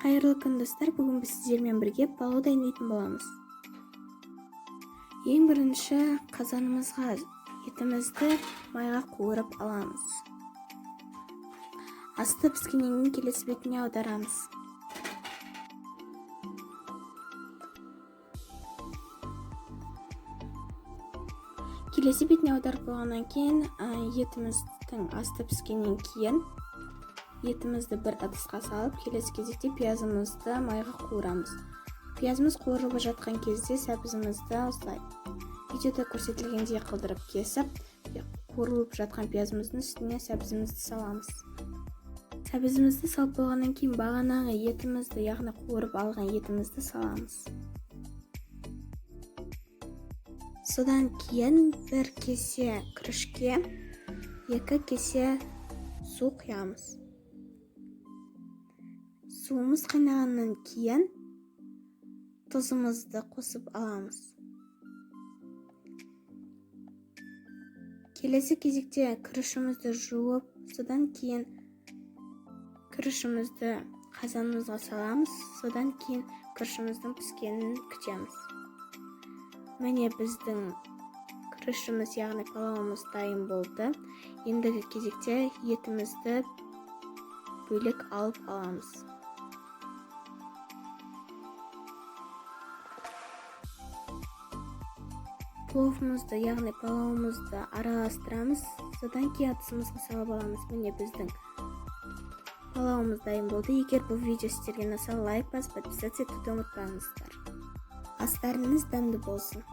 Қайырлы күн достар, бүгін біз сіздермен бірге палау дайындайтын боламыз. Ең бірінші қазанымызға етімізді майға қуырып аламыз. Асты піскеннен кейін келесі бетіне аударамыз. Келесі бетіне аударып болғаннан кейін етіміздің асты піскеннен кейін етімізді бір ыдысқа салып, келесі кезекте пиязымызды майға қуырамыз. Пиязымыз қуырылып жатқан кезде сәбізімізді осылай видеода көрсетілгендей қылдырып кесіп, қуырылып жатқан пиязымыздың үстіне сәбізімізді саламыз. Сәбізімізді салып болғаннан кейін бағанағы етімізді, яғни қуырып алған етімізді саламыз. Содан кейін бір кесе күрішке 2 кесе су құямыз. Суымыз қайнағаннан кейін тұзымызды қосып аламыз. Келесі кезекте күрішімізді жуып, содан кейін күрішімізді қазанымызға саламыз, содан кейін күрішіміздің піскенін күтеміз. Міне біздің күрішіміз, яғни палауымыз дайын болды. Ендігі кезекте етімізді бөлек алып аламыз. Пловымызды, яғни палауымызды араластырамыз, содан кейін ыдысымызға салып аламыз. Міне біздің палауымыз дайын болды. Егер бұл видео сіздерге ұнаса, лайк басып, подписаться етуді ұмытпаңыздар. Астарыңыз дәмді болсын.